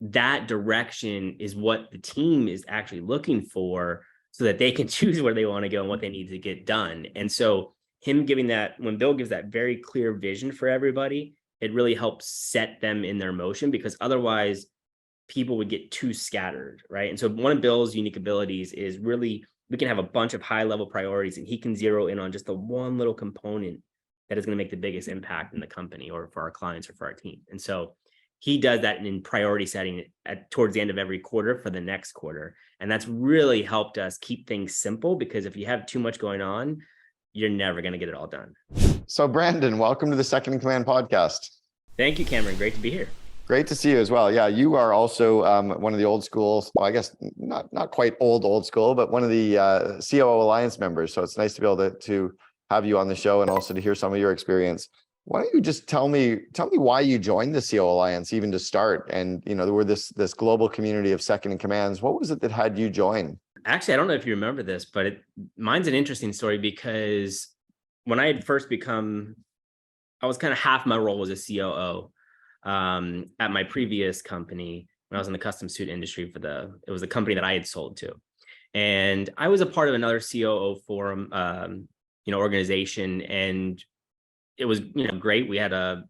that direction is what the team is actually looking for so that they can choose where they want to go and what they need to get done. And so him giving that, when Bill gives that very clear vision for everybody, it really helps set them in their motion, because otherwise people would get too scattered, right? And so one of Bill's unique abilities is really, we can have a bunch of high level priorities and he can zero in on just the one little component that is going to make the biggest impact in the company or for our clients or for our team. And so he does that in priority setting towards the end of every quarter for the next quarter. And that's really helped us keep things simple, because if you have too much going on, you're never going to get it all done. So Brandon, welcome to the Second in Command podcast. Thank you, Cameron. Great to be here. Great to see you as well. Yeah, you are also one of the old school, well, I guess not quite old school, but one of the COO Alliance members. So it's nice to be able to have you on the show and also to hear some of your experience. Why don't you just tell me why you joined the COO Alliance even to start? And, you know, we're this global community of second in commands. What was it that had you join? Actually, I don't know if you remember this, but mine's an interesting story, because when I had first become, I was kind of half my role was a COO at my previous company when I was in the custom suit industry it was a company that I had sold to. And I was a part of another COO forum, organization, and it was, great. We had a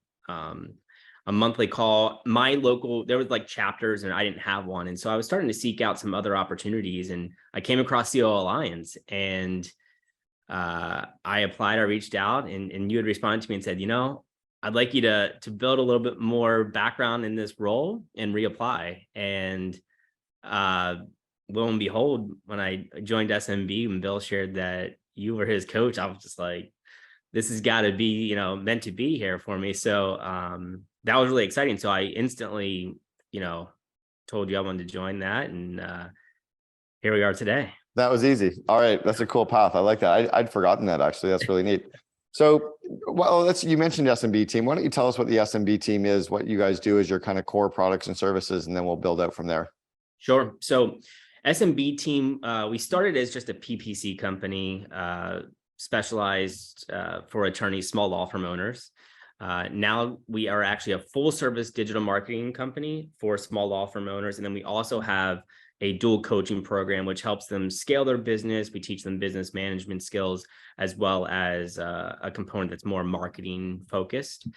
monthly call. There was like chapters and I didn't have one. And so I was starting to seek out some other opportunities, and I came across COO Alliance, and I applied, I reached out, and you had responded to me and said, I'd like you to build a little bit more background in this role and reapply. And lo and behold, when I joined SMB, when Bill shared that you were his coach, I was just like, this has got to be, meant to be here for me. So that was really exciting. So I instantly, told you I wanted to join that. And here we are today. That was easy. All right. That's a cool path. I like that. I'd forgotten that, actually. That's really neat. So, well, you mentioned SMB Team. Why don't you tell us what the SMB Team is, what you guys do as your kind of core products and services, and then we'll build out from there. Sure. So SMB Team, we started as just a PPC company, specialized for attorneys, small law firm owners. Now we are actually a full service digital marketing company for small law firm owners. And then we also have a dual coaching program, which helps them scale their business. We teach them business management skills, as well as a component that's more marketing focused.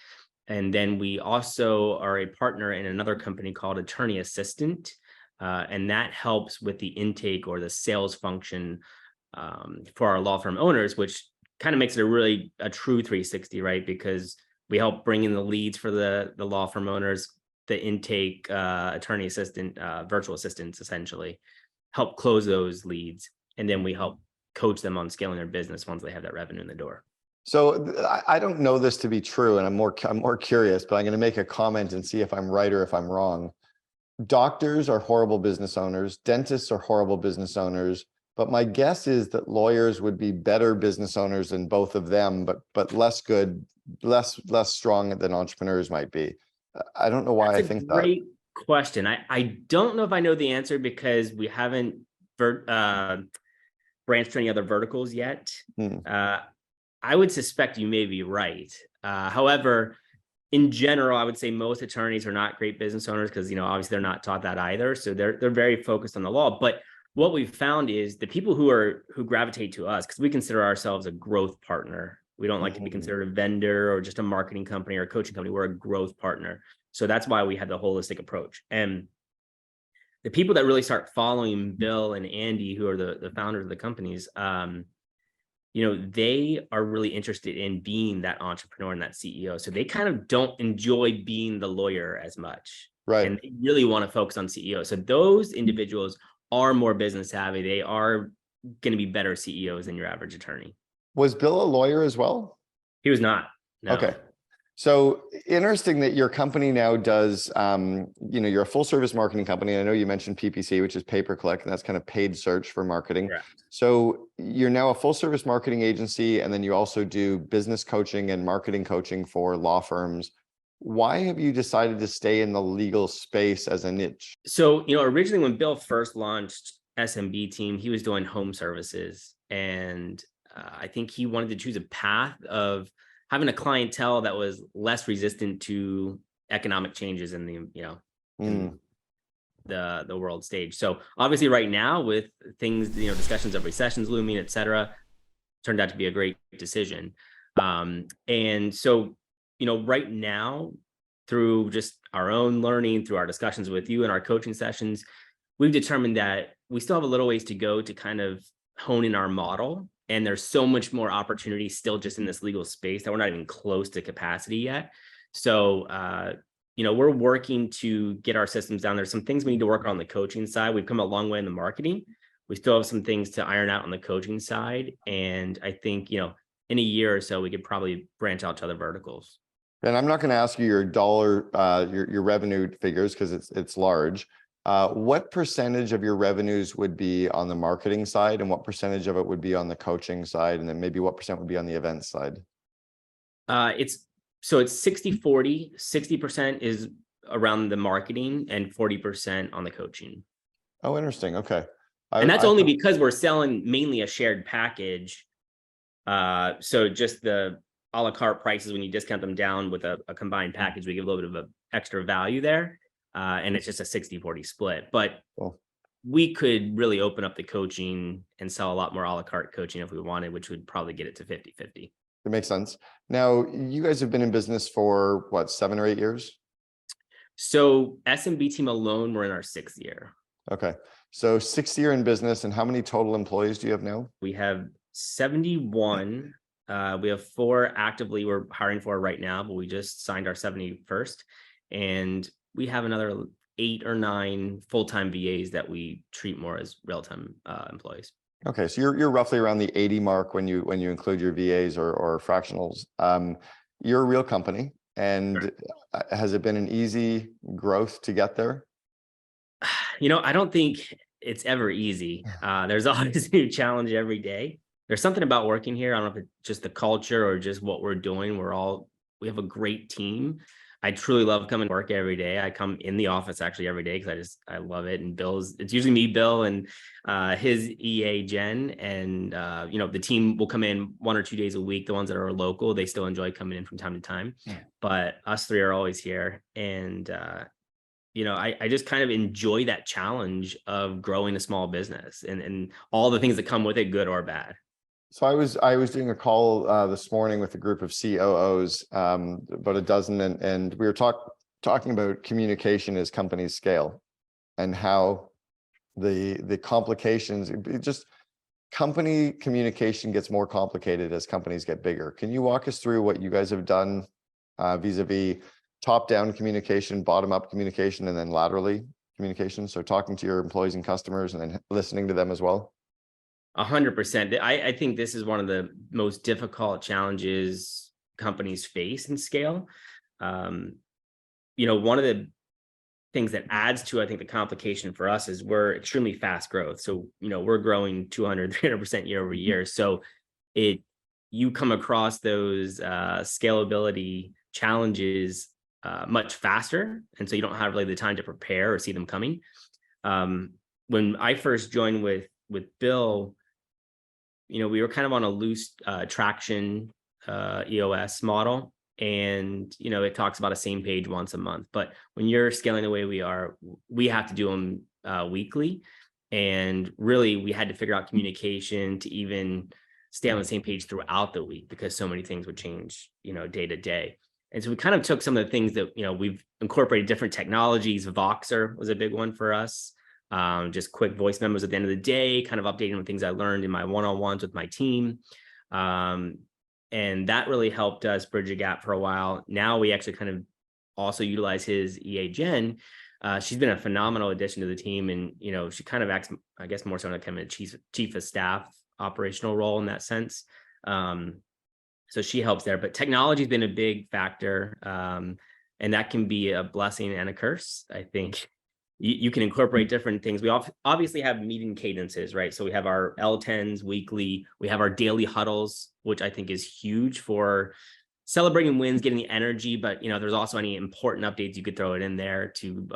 And then we also are a partner in another company called Attorney Assistant. And that helps with the intake or the sales function for our law firm owners, which kind of makes it a true 360, right? Because we help bring in the leads for the law firm owners, the intake, attorney assistant, virtual assistants, essentially help close those leads. And then we help coach them on scaling their business once they have that revenue in the door. So I don't know this to be true, and I'm more curious, but I'm going to make a comment and see if I'm right or if I'm wrong. Doctors are horrible business owners. Dentists are horrible business owners. But my guess is that lawyers would be better business owners than both of them, but less good, less strong than entrepreneurs might be. I don't know why I think that. Great question. I don't know if I know the answer, because we haven't branched to any other verticals yet. I would suspect you may be right. However, in general, I would say most attorneys are not great business owners, because obviously they're not taught that either. So they're very focused on the law. But what we've found is the people who gravitate to us, because we consider ourselves a growth partner. We don't like to be considered a vendor or just a marketing company or a coaching company. We're a growth partner. So that's why we have the holistic approach. And the people that really start following Bill and Andy, who are the founders of the companies, they are really interested in being that entrepreneur and that CEO. So they kind of don't enjoy being the lawyer as much. Right. And they really want to focus on CEO. So those individuals are more business savvy. They are going to be better CEOs than your average attorney. Was Bill a lawyer as well? He was not. No. Okay. So interesting that your company now does, you're a full service marketing company. I know you mentioned PPC, which is pay-per-click, and that's kind of paid search for marketing. Correct. So you're now a full service marketing agency, and then you also do business coaching and marketing coaching for law firms. Why have you decided to stay in the legal space as a niche? So, originally when Bill first launched SMB Team, he was doing home services. And I think he wanted to choose a path of having a clientele that was less resistant to economic changes in the, the world stage. So obviously right now with things, discussions of recessions looming, et cetera, turned out to be a great decision. And so, right now, through just our own learning, through our discussions with you and our coaching sessions, we've determined that we still have a little ways to go to kind of hone in our model. And there's so much more opportunity still just in this legal space that we're not even close to capacity yet. So, we're working to get our systems down. There's some things we need to work on the coaching side. We've come a long way in the marketing. We still have some things to iron out on the coaching side. And I think, in a year or so, we could probably branch out to other verticals. And I'm not going to ask you your dollar, your revenue figures because it's large. What percentage of your revenues would be on the marketing side, and what percentage of it would be on the coaching side, and then maybe what percent would be on the event side? It's 60-40. 60% is around the marketing and 40% on the coaching. Oh, interesting. Okay. And that's only because we're selling mainly a shared package. So just the a la carte prices, when you discount them down with a combined package, we give a little bit of an extra value there. And it's just a 60-40 split. But cool. We could really open up the coaching and sell a lot more a la carte coaching if we wanted, which would probably get it to 50-50. That makes sense. Now, you guys have been in business for what, 7 or 8 years? So SMB Team alone, we're in our 6th year. Okay. So 6th year in business, and how many total employees do you have now? We have 71. We have 4 actively we're hiring for right now, but we just signed our 71st. And we have another 8 or 9 full-time VAs that we treat more as real-time employees. Okay, so you're roughly around the 80 mark when you include your VAs or fractionals. You're a real company, and sure. Has it been an easy growth to get there? I don't think it's ever easy. There's always a new challenge every day. There's something about working here. I don't know if it's just the culture or just what we're doing. We have a great team. I truly love coming to work every day. I come in the office actually every day because I love it. And it's usually me, Bill, and his EA Jen. And the team will come in 1 or 2 days a week. The ones that are local, they still enjoy coming in from time to time. Yeah. But us 3 are always here. And I just kind of enjoy that challenge of growing a small business and all the things that come with it, good or bad. So I was doing a call this morning with a group of COOs, about a dozen, and we were talking about communication as companies scale, and how the complications, just company communication gets more complicated as companies get bigger. Can you walk us through what you guys have done vis-a-vis top-down communication, bottom-up communication, and then laterally communication? So talking to your employees and customers and then listening to them as well. 100%. I think this is one of the most difficult challenges companies face in scale. One of the things that adds to, I think, the complication for us is we're extremely fast growth. So, we're growing 200, 300% year over year. So you come across those scalability challenges much faster. And so you don't have really the time to prepare or see them coming. When I first joined with Bill, we were kind of on a loose traction EOS model, and it talks about a same page once a month. But when you're scaling the way we are, we have to do them weekly, and really we had to figure out communication to even stay on the same page throughout the week because so many things would change day to day. And so we kind of took some of the things that we've incorporated different technologies. Voxer was a big one for us. Just quick voice memos at the end of the day, kind of updating on things I learned in my one-on-ones with my team. And that really helped us bridge a gap for a while. Now we actually kind of also utilize his EA Jen. She's been a phenomenal addition to the team. And, she kind of acts, I guess, more so in a kind of chief of staff operational role in that sense. So she helps there, but technology has been a big factor. And that can be a blessing and a curse. I think you can incorporate different things. We obviously have meeting cadences, right? So we have our L10s weekly. We have our daily huddles, which I think is huge for celebrating wins, getting the energy. But, there's also any important updates, you could throw it in there to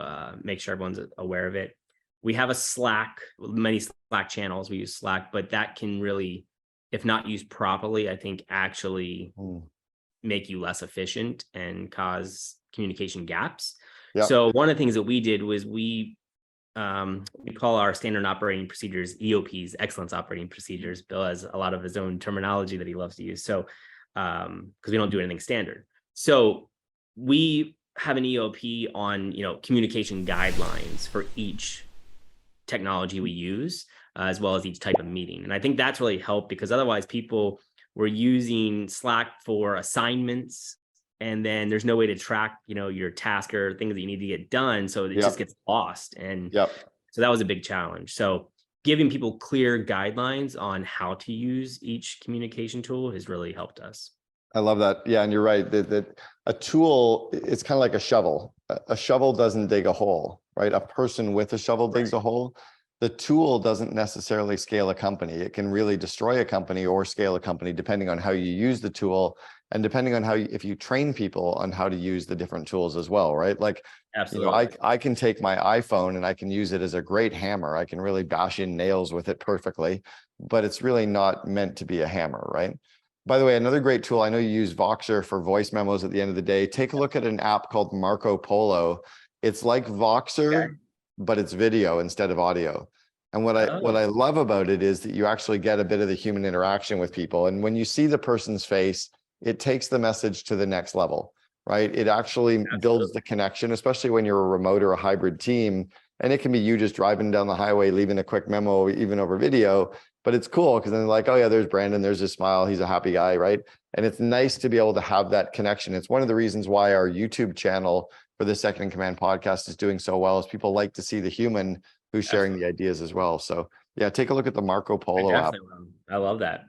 make sure everyone's aware of it. We have a Slack, many Slack channels. We use Slack, but that can really, if not used properly, I think actually make you less efficient and cause communication gaps. Yep. So one of the things that we did was we we call our standard operating procedures EOPs, excellence operating procedures. Bill has a lot of his own terminology that he loves to use. So, because we don't do anything standard. So we have an EOP on, communication guidelines for each technology we use, as well as each type of meeting. And I think that's really helped, because otherwise people were using Slack for assignments, and then there's no way to track, your task or things that you need to get done. So it just gets lost. And so that was a big challenge. So giving people clear guidelines on how to use each communication tool has really helped us. I love that. Yeah. And you're right that a tool, it's kind of like a shovel. A shovel doesn't dig a hole, right? A person with a shovel digs a hole. The tool doesn't necessarily scale a company. It can really destroy a company or scale a company depending on how you use the tool, and depending on if you train people on how to use the different tools as well, right? Like, absolutely, I can take my iPhone and I can use it as a great hammer. I can really bash in nails with it perfectly, but it's really not meant to be a hammer, right? By the way, another great tool, I know you use Voxer for voice memos at the end of the day. Take a look at an app called Marco Polo. It's like Voxer, but it's video instead of audio. And what I love about it is that you actually get a bit of the human interaction with people. And when you see the person's face, it takes the message to the next level, right? It actually builds the connection, especially when you're a remote or a hybrid team. And it can be you just driving down the highway, leaving a quick memo, even over video. But it's cool because then they're like, oh yeah, there's Brandon, there's his smile, he's a happy guy, right? And it's nice to be able to have that connection. It's one of the reasons why our YouTube channel for the Second in Command podcast is doing so well, is people like to see the human who's sharing the ideas as well. So yeah, take a look at the Marco Polo app. I love that.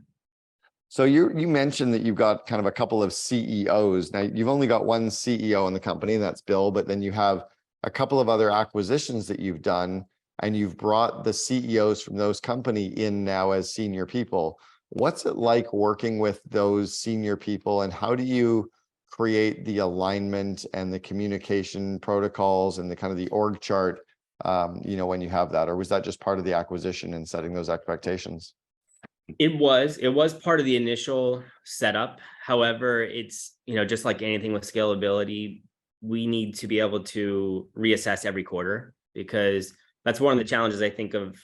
So you mentioned that you've got kind of a couple of CEOs. Now you've only got one CEO in the company, and that's Bill, but then you have a couple of other acquisitions that you've done, and you've brought the CEOs from those company in now as senior people. What's it like working with those senior people, and how do you create the alignment and the communication protocols and the kind of the org chart, when you have that? Or was that just part of the acquisition and setting those expectations? It was part of the initial setup. However, it's, just like anything with scalability, we need to be able to reassess every quarter, because that's one of the challenges I think of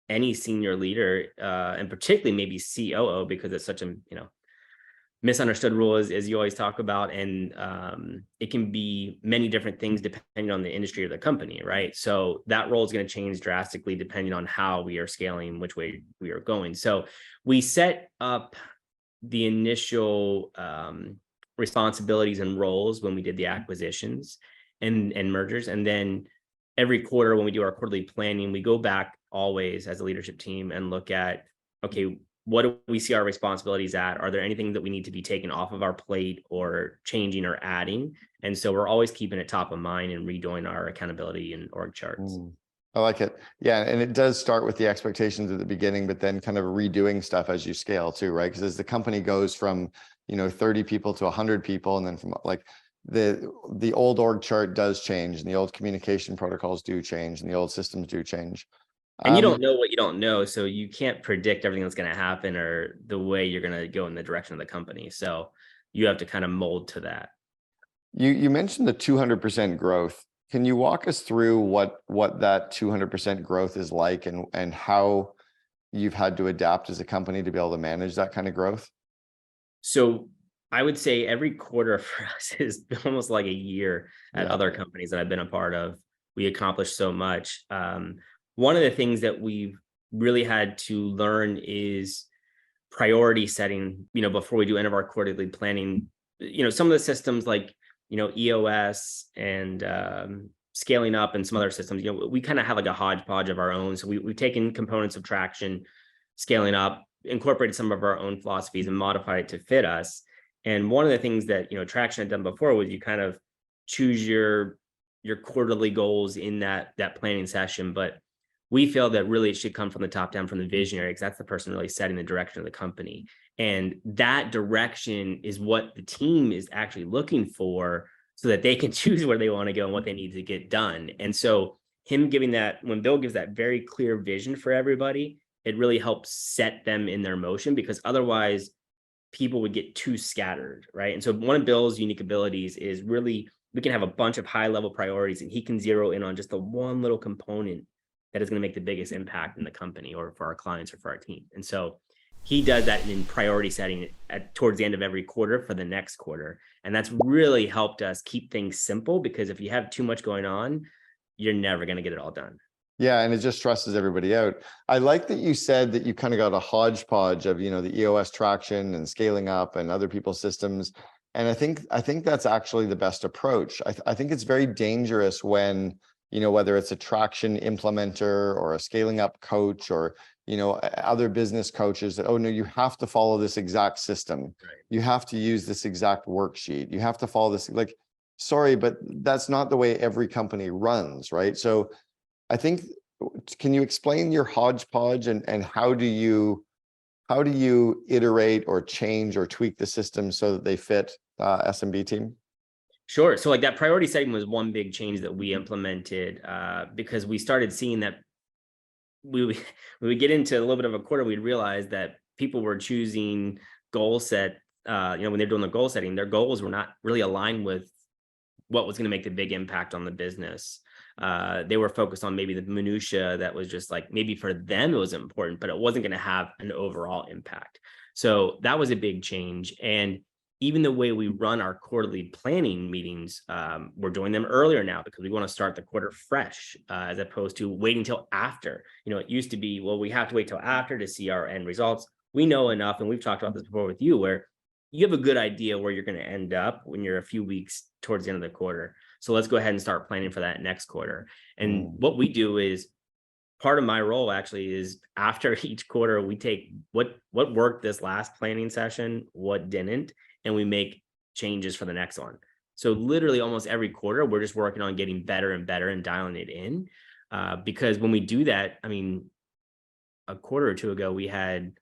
any senior leader, and particularly maybe COO, because it's such a, misunderstood rule, as you always talk about. And it can be many different things depending on the industry or the company, right? So that role is going to change drastically depending on how we are scaling, which way we are going. So we set up the initial responsibilities and roles when we did the acquisitions and mergers. And then every quarter when we do our quarterly planning, we go back always as a leadership team and look at, okay, what do we see our responsibilities at? Are there anything that we need to be taken off of our plate or changing or adding? And so we're always keeping it top of mind and redoing our accountability and org charts. I like it. Yeah. And it does start with the expectations at the beginning, but then kind of redoing stuff as you scale too, right? Because as the company goes from, 30 people to 100 people, and then from like the old org chart does change, and the old communication protocols do change, and the old systems do change. And you don't know what you don't know. So you can't predict everything that's going to happen or the way you're going to go in the direction of the company. So you have to kind of mold to that. You mentioned the 200% growth. Can you walk us through what that 200% growth is like, and how you've had to adapt as a company to be able to manage that kind of growth? So I would say every quarter for us is almost like a year at other companies that I've been a part of. We accomplished so much. One of the things that we've really had to learn is priority setting, before we do any of our quarterly planning. Some of the systems like, EOS and scaling up and some other systems, we kind of have like a hodgepodge of our own. So we've taken components of Traction, scaling up, incorporated some of our own philosophies and modified it to fit us. And one of the things that, Traction had done before was you kind of choose your quarterly goals in that planning session. But we feel that really it should come from the top down, from the visionary, because that's the person really setting the direction of the company. And that direction is what the team is actually looking for, so that they can choose where they want to go and what they need to get done. And so him giving that, when Bill gives that very clear vision for everybody, it really helps set them in their motion, because otherwise people would get too scattered, right? And so one of Bill's unique abilities is really we can have a bunch of high level priorities, and he can zero in on just the one little component that is going to make the biggest impact in the company or for our clients or for our team. And so he does that in priority setting towards the end of every quarter for the next quarter. And that's really helped us keep things simple, because if you have too much going on, you're never going to get it all done. Yeah, and it just stresses everybody out. I like that you said that you kind of got a hodgepodge of, the EOS traction and scaling up and other people's systems. And I think that's actually the best approach. I think it's very dangerous when, whether it's a traction implementer or a scaling up coach or, other business coaches that, oh no, you have to follow this exact system. Right. You have to use this exact worksheet. You have to follow this, like, sorry, but that's not the way every company runs, right? So I think, can you explain your hodgepodge and how do you iterate or change or tweak the system so that they fit SMB team? Sure. So like that priority setting was one big change that we implemented because we started seeing that when we get into a little bit of a quarter, we'd realize that people were choosing goal set, when they're doing the goal setting, their goals were not really aligned with what was going to make the big impact on the business. They were focused on maybe the minutia that was just like, maybe for them it was important, but it wasn't going to have an overall impact. So that was a big change. And even the way we run our quarterly planning meetings, we're doing them earlier now because we want to start the quarter fresh, as opposed to waiting till after. It used to be, well, we have to wait till after to see our end results. We know enough, and we've talked about this before with you, where you have a good idea where you're going to end up when you're a few weeks towards the end of the quarter. So let's go ahead and start planning for that next quarter. And what we do is, part of my role actually is after each quarter, we take what worked this last planning session, what didn't, and we make changes for the next one. So literally almost every quarter, we're just working on getting better and better and dialing it in. Because when we do that, I mean, a quarter or two ago, we had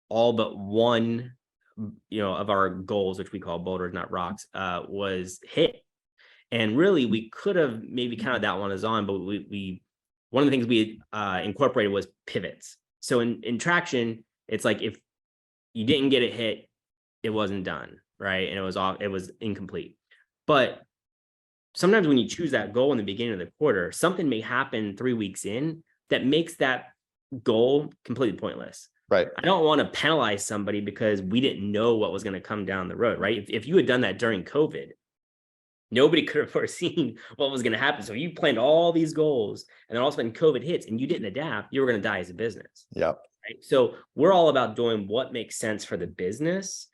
all but one, of our goals, which we call boulders, not rocks, was hit. And really, we could have maybe counted that one as on, but we one of the things we incorporated was pivots. So in traction, it's like if you didn't get it hit, it wasn't done, right? And it was incomplete. But sometimes when you choose that goal in the beginning of the quarter, something may happen 3 weeks in that makes that goal completely pointless. Right. I don't want to penalize somebody because we didn't know what was going to come down the road, right? If you had done that during COVID, nobody could have foreseen what was going to happen. So you planned all these goals, and then all of a sudden COVID hits and you didn't adapt, you were going to die as a business. Yeah. Right? So we're all about doing what makes sense for the business.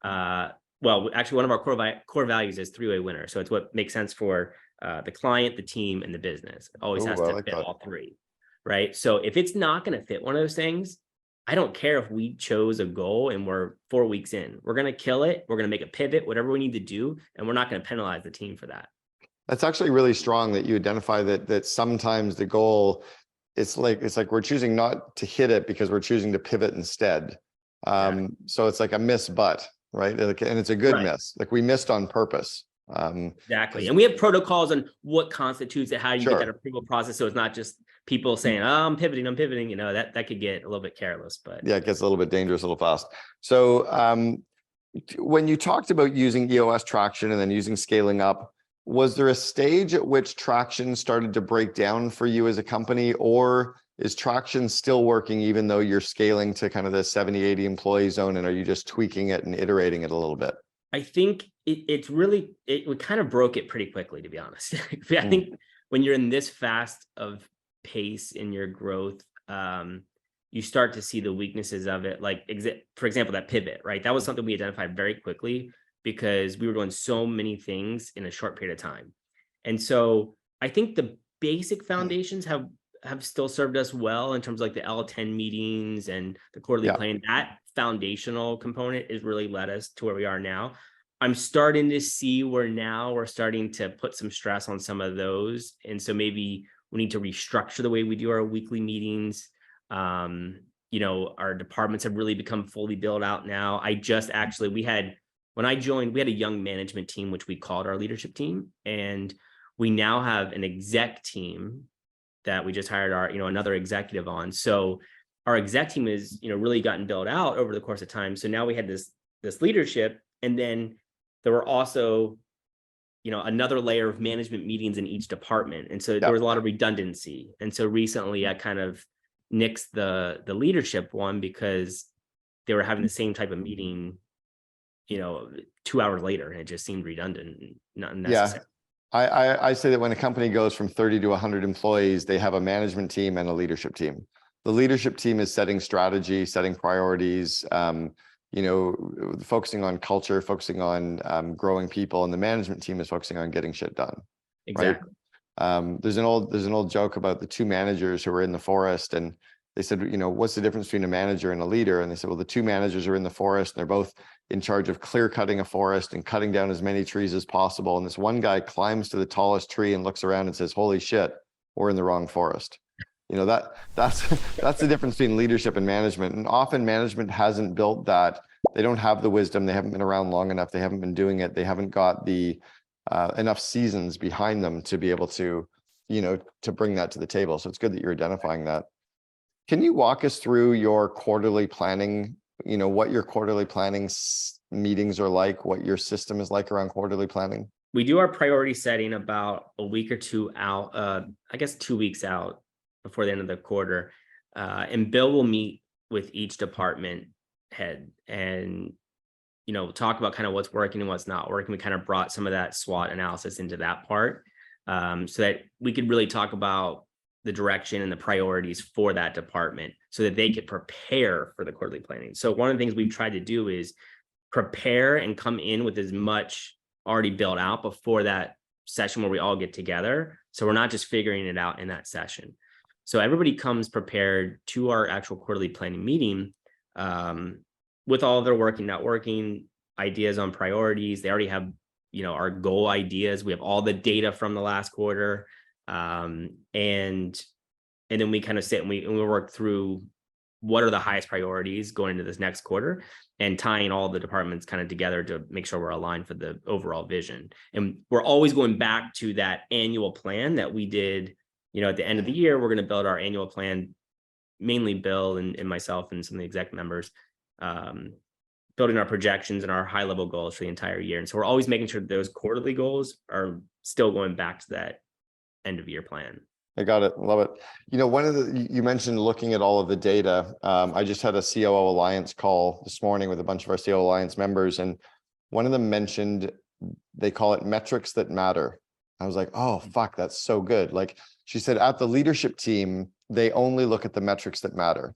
Well, actually, one of our core values is three-way winner. So it's what makes sense for the client, the team, and the business. It always has to fit all three, right? So if it's not going to fit one of those things, I don't care if we chose a goal and we're 4 weeks in. We're going to kill it. We're going to make a pivot, whatever we need to do, and we're not going to penalize the team for that. That's actually really strong that you identify that sometimes the goal, it's like we're choosing not to hit it because we're choosing to pivot instead. So it's like a miss, but right, and it's a good miss. Like we missed on purpose. Exactly. And we have protocols on what constitutes it, how you get that approval process. So it's not just people saying, oh, I'm pivoting, that could get a little bit careless, but yeah, it gets a little bit dangerous, a little fast. So when you talked about using EOS traction and then using scaling up, was there a stage at which traction started to break down for you as a company, or is traction still working even though you're scaling to kind of the 70, 80 employee zone, and are you just tweaking it and iterating it a little bit? I think we kind of broke it pretty quickly, to be honest. I think when you're in this fast of pace in your growth, you start to see the weaknesses of it. Like, for example, that pivot, right? That was something we identified very quickly because we were doing so many things in a short period of time. And so I think the basic foundations have still served us well in terms of like the L10 meetings and the quarterly planning. That foundational component has really led us to where we are now. I'm starting to see where now we're starting to put some stress on some of those. And so maybe we need to restructure the way we do our weekly meetings. Our departments have really become fully built out now. When I joined, we had a young management team, which we called our leadership team. And we now have an exec team that we just hired another executive on. So our exec team is, really gotten built out over the course of time. So now we had this leadership, and then there were also another layer of management meetings in each department. And so Yeah. there was a lot of redundancy. And so recently I kind of nixed the leadership one because they were having the same type of meeting, 2 hours later, and it just seemed redundant and not necessary. I say that when a company goes from 30 to 100 employees, they have a management team and a leadership team. The leadership team is setting strategy, setting priorities, focusing on culture, focusing on growing people, and the management team is focusing on getting shit done. Exactly. Right? There's an old joke about the two managers who were in the forest, and they said, what's the difference between a manager and a leader? And they said, well, the two managers are in the forest and they're both in charge of clear cutting a forest and cutting down as many trees as possible. And this one guy climbs to the tallest tree and looks around and says, holy shit, we're in the wrong forest. That's the difference between leadership and management. And often management hasn't built that. They don't have the wisdom. They haven't been around long enough. They haven't been doing it. They haven't got the enough seasons behind them to be able to, to bring that to the table. So it's good that you're identifying that. Can you walk us through your quarterly planning, what your quarterly planning meetings are like, what your system is like around quarterly planning? We do our priority setting about a week or two out, I guess 2 weeks out before the end of the quarter. And Bill will meet with each department head and, talk about kind of what's working and what's not working. We kind of brought some of that SWOT analysis into that part, so that we could really talk about the direction and the priorities for that department so that they could prepare for the quarterly planning. So one of the things we've tried to do is prepare and come in with as much already built out before that session where we all get together. So we're not just figuring it out in that session. So everybody comes prepared to our actual quarterly planning meeting with all of their working, not working ideas on priorities. They already have, our goal ideas. We have all the data from the last quarter. And then we kind of sit and we work through what are the highest priorities going into this next quarter and tying all the departments kind of together to make sure we're aligned for the overall vision. And we're always going back to that annual plan that we did, at the end of the year. We're going to build our annual plan, mainly Bill and myself and some of the exec members, building our projections and our high level goals for the entire year. And so we're always making sure those quarterly goals are still going back to that end of year plan. I got it. Love it. You mentioned looking at all of the data. I just had a COO Alliance call this morning with a bunch of our COO Alliance members, and one of them mentioned they call it metrics that matter. I was like, oh, fuck, that's so good. Like she said, at the leadership team, they only look at the metrics that matter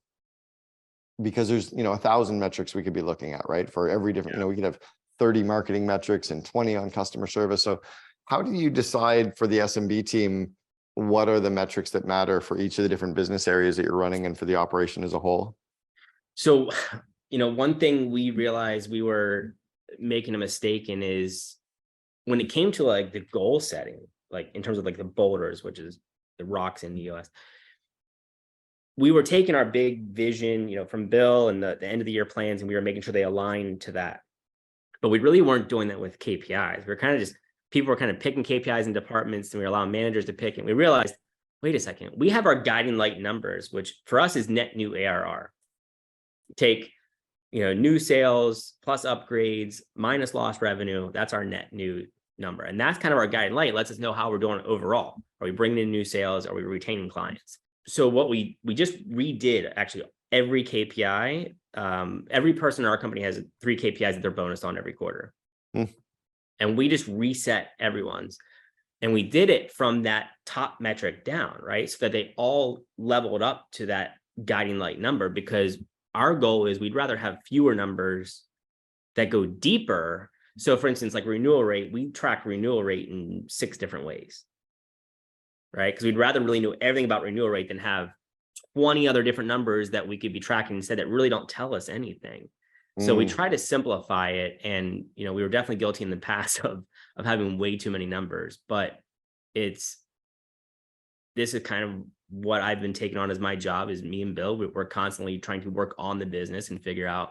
because there's, 1,000 metrics we could be looking at, right? For every different, we could have 30 marketing metrics and 20 on customer service. So how do you decide for the SMB team, what are the metrics that matter for each of the different business areas that you're running and for the operation as a whole? So, one thing we realized we were making a mistake in is when it came to like the goal setting, like in terms of like the boulders, which is the rocks in the US, we were taking our big vision, from Bill and the end of the year plans, and we were making sure they aligned to that. But we really weren't doing that with KPIs. We were kind of just, people were kind of picking KPIs in departments, and we were allowing managers to pick. And we realized, wait a second, we have our guiding light numbers, which for us is net new ARR. Take, new sales plus upgrades minus lost revenue. That's our net new number. And that's kind of our guiding light. It lets us know how we're doing overall. Are we bringing in new sales? Are we retaining clients? So what we just redid actually every KPI. Every person in our company has 3 KPIs that they're bonused on every quarter. And we just reset everyone's. And we did it from that top metric down, right? So that they all leveled up to that guiding light number, because our goal is we'd rather have fewer numbers that go deeper. So for instance, like renewal rate, we track renewal rate in 6 different ways, right? Because we'd rather really know everything about renewal rate than have 20 other different numbers that we could be tracking instead that really don't tell us anything. So we try to simplify it. And, we were definitely guilty in the past of having way too many numbers, but this is kind of what I've been taking on as my job. Is me and Bill, we're constantly trying to work on the business and figure out,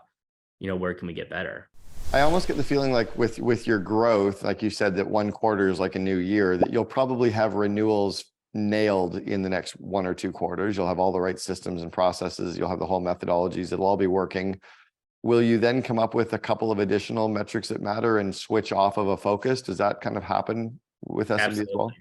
where can we get better? I almost get the feeling like with your growth, like you said, that one quarter is like a new year, that you'll probably have renewals nailed in the next 1 or 2 quarters. You'll have all the right systems and processes. You'll have the whole methodologies. It'll all be working. will you then come up with a couple of additional metrics that matter and switch off of a focus? Does that kind of happen with SMB as well? Absolutely.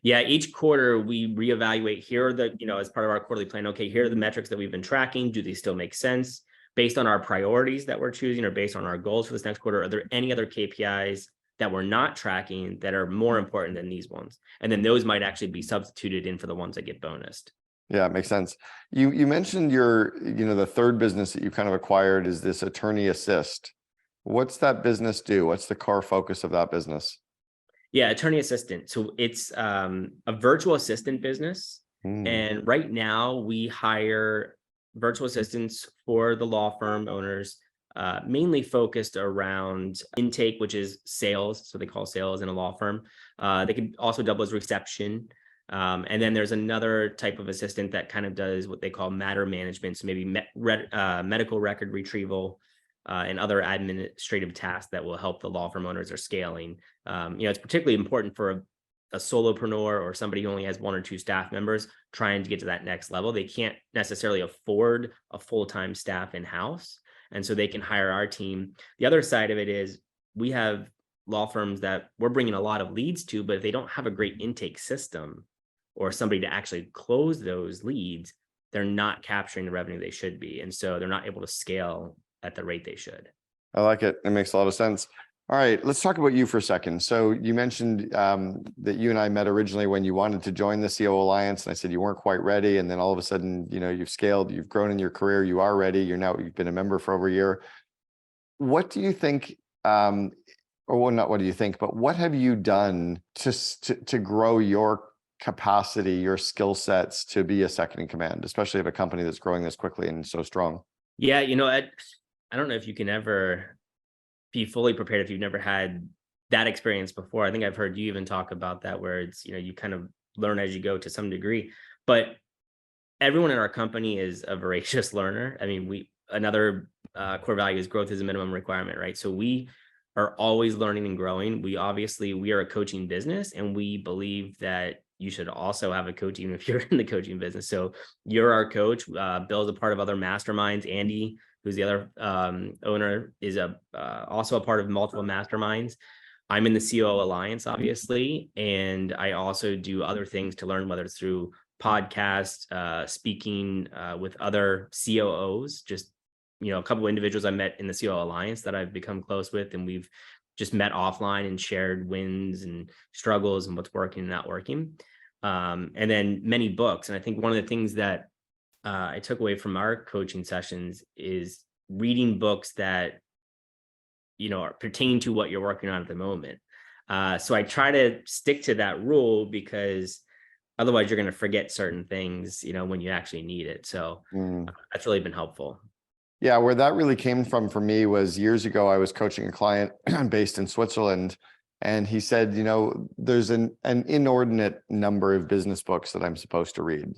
Yeah, each quarter we reevaluate. Here are the, as part of our quarterly plan, okay, here are the metrics that we've been tracking. Do they still make sense based on our priorities that we're choosing or based on our goals for this next quarter? Are there any other KPIs that we're not tracking that are more important than these ones? And then those might actually be substituted in for the ones that get bonused. Yeah, it makes sense. You mentioned the third business that you kind of acquired is this Attorney Assist. What's that business do? What's the core focus of that business? Yeah, attorney assistant. So it's a virtual assistant business. And right now we hire virtual assistants for the law firm owners, mainly focused around intake, which is sales. So they call sales in a law firm. They can also double as reception. And then there's another type of assistant that kind of does what they call matter management. So maybe medical record retrieval, and other administrative tasks that will help the law firm owners are scaling. It's particularly important for a solopreneur or somebody who only has one or two staff members trying to get to that next level. They can't necessarily afford a full-time staff in-house. And so they can hire our team. The other side of it is we have law firms that we're bringing a lot of leads to, but if they don't have a great intake system or somebody to actually close those leads, they're not capturing the revenue they should be. And so they're not able to scale at the rate they should. I like it. It makes a lot of sense. All right, let's talk about you for a second. So you mentioned that you and I met originally when you wanted to join the COO Alliance, and I said you weren't quite ready. And then all of a sudden, you've scaled, you've grown in your career, you are ready. You've been a member for over a year. What do you think? Or well, not what do you think, but what have you done to grow your capacity, your skill sets to be a second in command, especially of a company that's growing this quickly and so strong? Yeah, I don't know if you can ever be fully prepared if you've never had that experience before. I think I've heard you even talk about that, where it's, you kind of learn as you go to some degree, but everyone in our company is a voracious learner. I mean, another core value is growth is a minimum requirement, right? So we are always learning and growing. We are a coaching business, and we believe that you should also have a coach, even if you're in the coaching business. So you're our coach. Bill's a part of other masterminds. Andy, who's the other owner, is also a part of multiple masterminds. I'm in the COO Alliance, obviously, and I also do other things to learn, whether it's through podcasts, speaking with other COOs, just a couple of individuals I met in the COO Alliance that I've become close with, and we've just met offline and shared wins and struggles and what's working and not working. And then many books. And I think one of the things that I took away from our coaching sessions is reading books that, are pertaining to what you're working on at the moment. So I try to stick to that rule, because otherwise you're going to forget certain things, when you actually need it. So that's really been helpful. Yeah, where that really came from for me was years ago. I was coaching a client based in Switzerland, and he said, there's an inordinate number of business books that I'm supposed to read.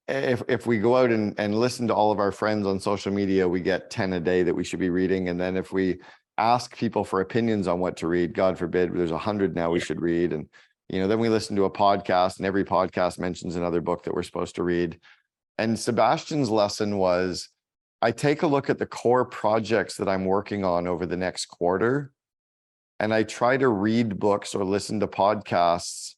If we go out and listen to all of our friends on social media, we get 10 a day that we should be reading. And then if we ask people for opinions on what to read, God forbid, there's 100 now we should read. And, then we listen to a podcast, and every podcast mentions another book that we're supposed to read. And Sebastian's lesson was, I take a look at the core projects that I'm working on over the next quarter, and I try to read books or listen to podcasts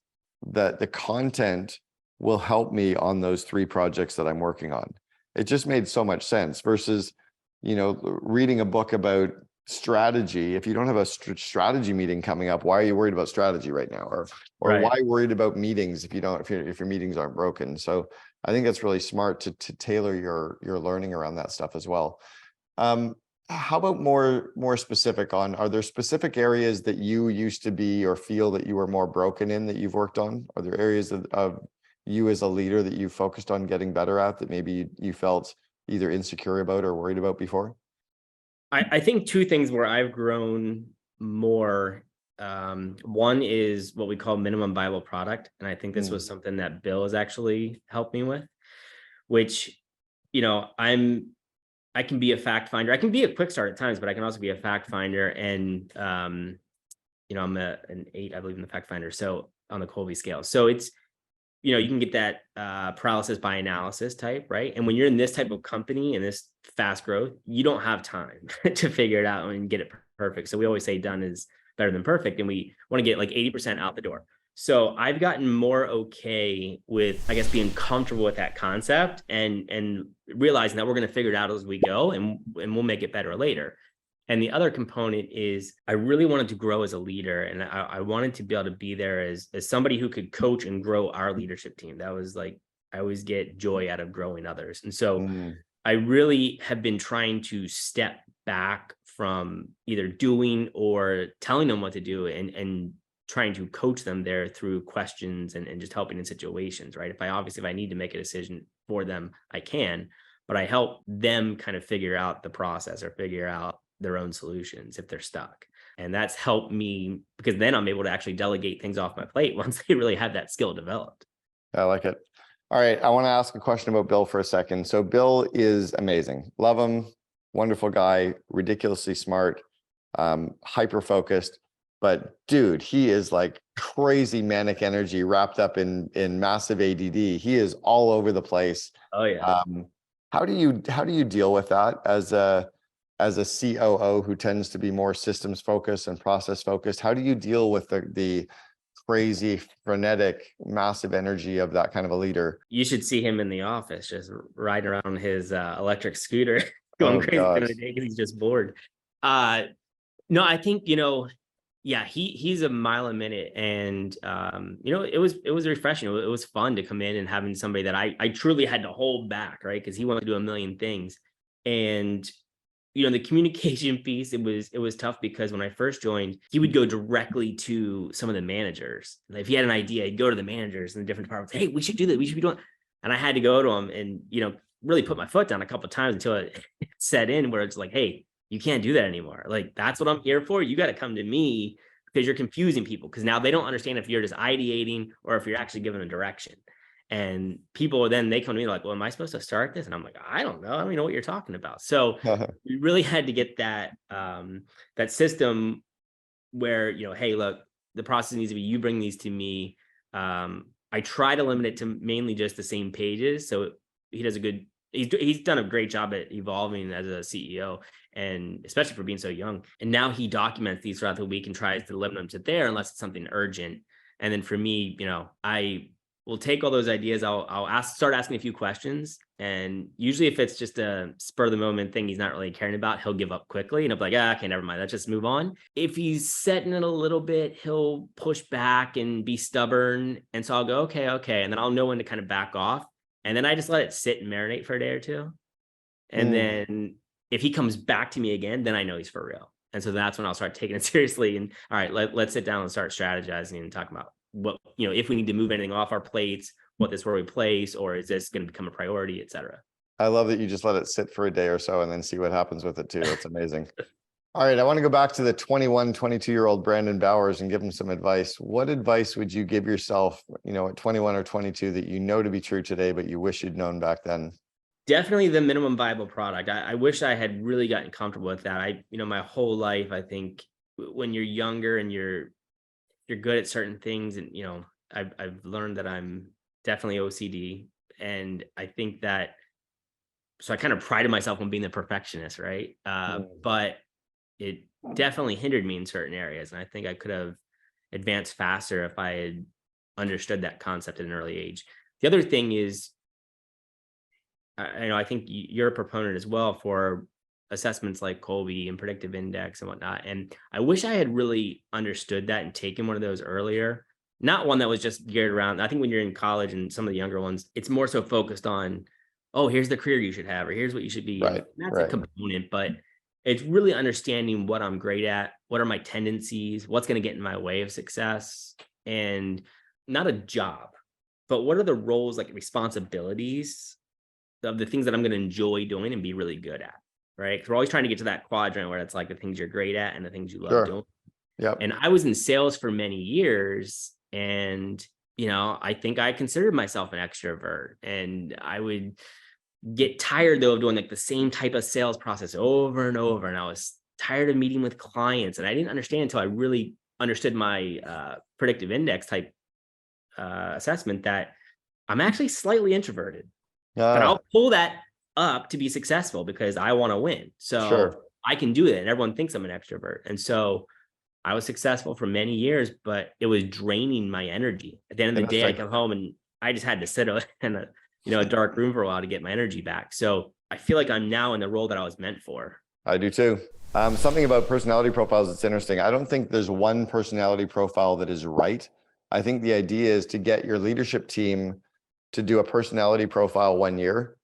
that the content will help me on those 3 projects that I'm working on. It just made so much sense versus, reading a book about strategy. If you don't have a strategy meeting coming up, why are you worried about strategy right now? Or Right. Why worried about meetings if your meetings aren't broken? So I think that's really smart to tailor your learning around that stuff as well. How about more specific are there specific areas that you used to be or feel that you were more broken in that you've worked on? Are there areas of you as a leader that you focused on getting better at that maybe you felt either insecure about or worried about before? I think 2 things where I've grown more. One is what we call minimum viable product. And I think this was something that Bill has actually helped me with, which, I can be a fact finder. I can be a quick start at times, but I can also be a fact finder. And, I'm an 8, I believe, in the fact finder. So on the Colby scale. So you can get that paralysis by analysis type, right? And when you're in this type of company and this fast growth, you don't have time to figure it out and get it perfect. So we always say done is better than perfect. And we want to get like 80% out the door. So I've gotten more okay with, I guess, being comfortable with that concept and realizing that we're going to figure it out as we go, and we'll make it better later. And the other component is I really wanted to grow as a leader, and I wanted to be able to be there as somebody who could coach and grow our leadership team. That was like, I always get joy out of growing others. And so I really have been trying to step back from either doing or telling them what to do, and trying to coach them there through questions and just helping in situations, right? If I need to make a decision for them, I can, but I help them kind of figure out the process or figure out their own solutions if they're stuck. And that's helped me, because then I'm able to actually delegate things off my plate once they really have that skill developed. I like it. All right. I want to ask a question about Bill for a second. So Bill is amazing. Love him. Wonderful guy, ridiculously smart, hyper focused. But dude, he is like crazy manic energy wrapped up in massive ADD. He is all over the place. Oh yeah. How do you deal with that as a COO who tends to be more systems focused and process focused? How do you deal with the crazy, frenetic, massive energy of that kind of a leader? You should see him in the office, just riding around his electric scooter, going crazy during the day because he's just bored. No, I think, yeah, he's a mile a minute, and it was refreshing. It was fun to come in and having somebody that I truly had to hold back, right? Because he wanted to do a million things, and the communication piece, it was tough, because when I first joined, he would go directly to some of the managers. If he had an idea, he'd go to the managers in the different departments. Hey, we should do that. We should be doing. And I had to go to him and really put my foot down a couple of times until it set in, where it's like, hey, you can't do that anymore. Like, that's what I'm here for. You got to come to me, because you're confusing people, because now they don't understand if you're just ideating or if you're actually giving a direction. And people then they come to me like, well, am I supposed to start this? And I'm like, I don't know. I don't even know what you're talking about. So we really had to get that that system where, hey, look, the process needs to be, you bring these to me. I try to limit it to mainly just the same pages. So he does he's done a great job at evolving as a CEO, and especially for being so young. And now he documents these throughout the week and tries to limit them to there unless it's something urgent. And then for me, I will take all those ideas. I'll start asking a few questions. And usually if it's just a spur of the moment thing he's not really caring about, he'll give up quickly. And I'll be like, okay, never mind. Let's just move on. If he's setting it a little bit, he'll push back and be stubborn. And so I'll go, okay. And then I'll know when to kind of back off. And then I just let it sit and marinate for a day or two. And then if he comes back to me again, then I know he's for real. And so that's when I'll start taking it seriously. And all right, let's sit down and start strategizing and talking about what, if we need to move anything off our plates, what this will replace, or is this going to become a priority, et cetera. I love that you just let it sit for a day or so and then see what happens with it too. It's amazing. All right. I want to go back to the 21, 22-year-old Brandon Bowers and give him some advice. What advice would you give yourself, at 21 or 22 that you know to be true today, but you wish you'd known back then? Definitely the minimum viable product. I wish I had really gotten comfortable with that. My whole life, I think when you're younger and you're good at certain things, and, I've learned that I'm definitely OCD. And I think that, so I kind of prided myself on being the perfectionist, right? But it definitely hindered me in certain areas. And I think I could have advanced faster if I had understood that concept at an early age. The other thing is, I think you're a proponent as well for assessments like Colby and predictive index and whatnot. And I wish I had really understood that and taken one of those earlier. Not one that was just geared around. I think when you're in college and some of the younger ones, it's more so focused on, oh, here's the career you should have, or here's what you should be. Right. That's a component, but it's really understanding what I'm great at, what are my tendencies, what's going to get in my way of success, and not a job, but what are the roles, like responsibilities of the things that I'm going to enjoy doing and be really good at, right? Because we're always trying to get to that quadrant where it's like the things you're great at and the things you love doing. Yep. And I was in sales for many years, and, I think I considered myself an extrovert, and I would get tired though of doing like the same type of sales process over and over. And I was tired of meeting with clients, and I didn't understand until I really understood my predictive index type assessment that I'm actually slightly introverted, but Ah, I'll pull that up to be successful because I want to win. So sure. I can do it. And everyone thinks I'm an extrovert. And so I was successful for many years, but it was draining my energy. At the end of the day, I Interesting. come home and I just had to sit in a dark room for a while to get my energy back. So I feel like I'm now in the role that I was meant for. I do too. Something about personality profiles that's interesting. I don't think there's one personality profile that is right. I think the idea is to get your leadership team to do a personality profile 1 year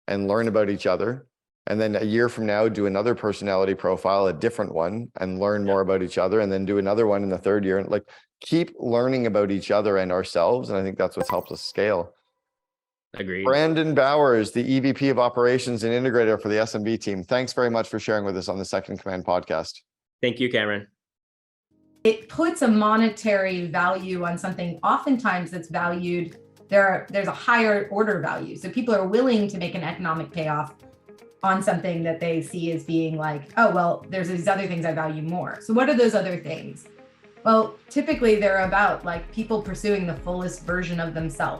and learn about each other. And then a year from now, do another personality profile, a different one, and learn more about each other. And then do another one in the third year. And like keep learning about each other and ourselves. And I think that's what's helped us scale. Agreed. Brandon Bowers, the EVP of Operations and Integrator for the SMB team. Thanks very much for sharing with us on the Second Command podcast. Thank you, Cameron. It puts a monetary value on something oftentimes that's valued. There's a higher order value. So people are willing to make an economic payoff on something that they see as being like, oh, well, there's these other things I value more. So what are those other things? Well, typically they're about like people pursuing the fullest version of themselves.